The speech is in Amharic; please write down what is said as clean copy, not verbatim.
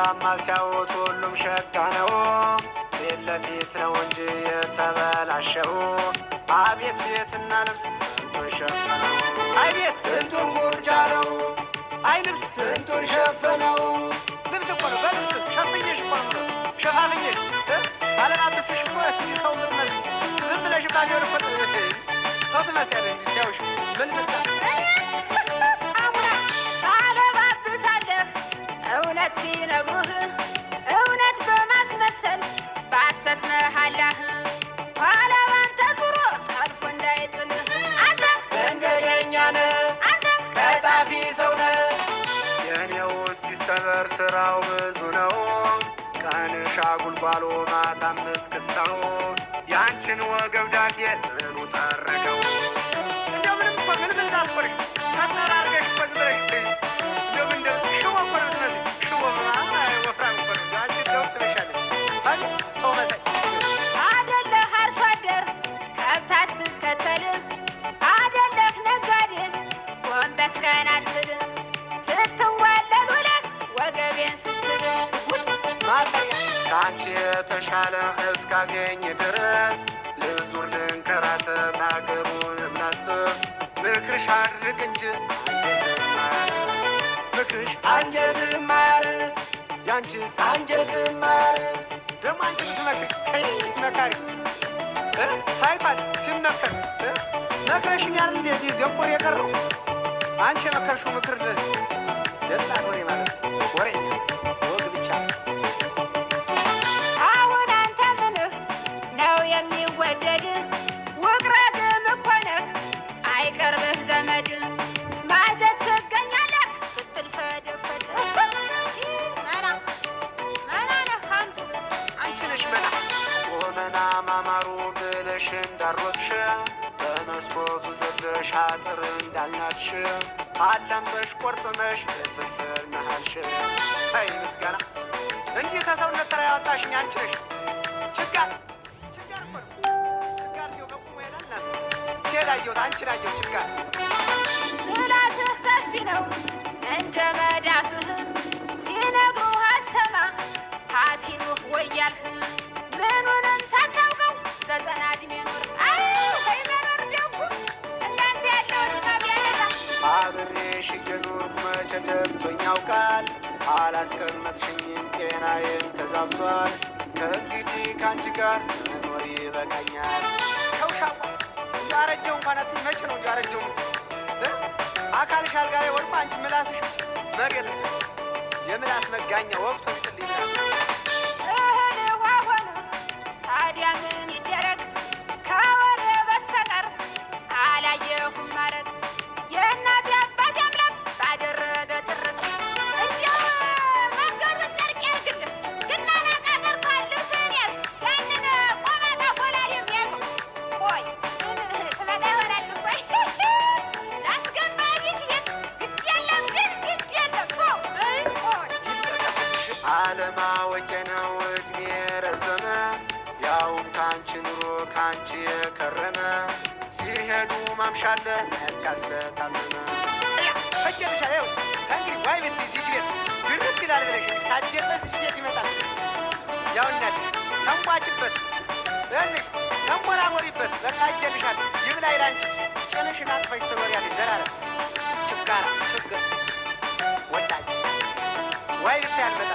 ሌላማ ሲያወት ሁሉም ሸጋ ነው። ፊት ለፊት ነው እንጂ የተበላሸው። አቤት ቤትና ልብስ ስንቱን ሸፈነው። አይ ቤት ስንቱን ጉርጃ ነው። አይ ልብስ ስንቱን ሸፈነው። ልብስ እኮ ነው በልብስ ሸፍኜሽ እኮ ነው ሸፋፍኜሽ ባለናብስሽ እኮ ሰው ምትመስል ዝም ብለሽ ባቢሆን እኮ ሰው ትመስያለሽ እንጂ ሲያውሽ ምን ምታ ታለባብሳለህ እውነት ሲነግሩህ እውነት በማስመሰል በሐሰት መሃላህ ኋላ ባንተ ዙሮ ጠልፎ እንዳይጥልህ አንተ መንገደኛ ነህ አንተ ቀጣፊ ሰው ነህ። የኔው ሲሰበር ስራው ብዙ ነው። ቀንሽ አጉልጓሎ ማታም እስክስታው ያንቺን ወገብ ዳዴ ምኑ ጠረገው። እንደው ምንም እኮ ምንም ዛፍቆርሽ ተጠራርገሽ እኮ ዝም ብለሽ እንደው ምን እንደው ሽቦ እኮ ነው የምትመስል ሽቦ ወፍራም እኮ ነው። አንቺ እንደው ትበሻለሽ አቤት ሰው መሳይ አደለህ አርሶ አደር ከብት አትከተልም አደለህ ነጋዴ ጎንበስ ቀና አትልም ስትዋለድ ውለህ ወገቤን ስትል ከአንቺ የተሻለ እስካገኝ ድረስ ልዙር ልንከራተት አገሩንም ላስስ። ምክርሽ አድርግ እንጂ ምክርሽ አንጀትም አያርስ ያንቺስ አንጀትም አያርስ። ደግሞ አንቺ ምትመክር መካሪ ታይቷል ሲመከር መክረሽኝ ያል እንደዚህ ደንቆር የቀረው አንቺ የመከርሽው ምክር ደስታት ወሬ ማለት ወሬ ወግ ብቻ የሚወደድ ውቅረትም እኮ ነህ አይቀርብህ ዘመድ ማጀት ትገኛለህ ስትል ፈደፈድ መና ነህ ካንቱ አንቺ ነሽ መና ወመና ማማሩ ብለሽ እንዳሮጥሽ በመስኮቱ ዘለሽ አጥር እንዳልናድሽ አላምበሽ ቆርጥመሽ ፍርፍር መሃልሽ። አይ ምስጋና እንዲህ ከሰውነት ተራ ያወጣሽኝ አንቺ ነሽ። ችጋር ሄዳየሁት አንቺን አየሁ ችጋር ምላስህ ሰፊ ነው እንደ መዳፍህ ሲነግሩህ አትሰማ ሐሲኑህ ወያልህ ምኑንም ሳታውቀው 90 ዕድሜ ኖር አይ መኖር ደጉ እንዳንተ ያለውን ታቢያለታ አብሬሽ እየኖርኩ መቼ ደብቶኝ ያውቃል። አላስቀመጥሽኝም ጤናዬም ተዛብቷል። ከእንግዲህ ከአንቺ ጋር መኖር ይበቃኛል። ሸውሻዋ ያረጀው እንኳን መቼ ነው ያረጀው? አካልሽ አልጋ ላይ ወድቆ አንቺ ምላስሽ መሬት የምላስ መጋኛ ወቅቱ ይጥልኛል። እህል ውሃ ሆነ ታዲያ ምን ይደረግ ከወሬ በስተቀር አላየሁም ማረግ የእናቴ አባት አምላክ ባደረገ ትርክ እንዲያው መንገዱ ጨርቅ ያርግልህ ግና ናቃቀርቷል ልብስህን ያዝ ያንን ቆማጣ ፎላድ የሚያልቁ ቆይ ትመጣ ይሆናል ቆይ ላስገባ ቤት ቤት ግድ የለም ግን ግድ የለም ቆይ አለማወቄ ነው እድሜ ረዘመ ያውም ካንቺ ኑሮ ካንቺ የከረመ ሲሄዱ ማምሻለ ነቃስለታመመ ፈጀልሻ ይኸው ከእንግዲህ ዋይ ቤት ይዚሽ ቤት ድርስ ይላል ብለሽ ታደሰሽ ቤት ይመጣል። ያው እናት ተንቋጭበት በልሽ ተንቆራቆሪበት በቃ እጀልሻል ይብላይ ላንቺ ጭንሽን አቅፈሽ ትኖሪያለሽ ዘላለም ችጋራ ችግር ወዳጅ ዋይ ቤት ያልመጣ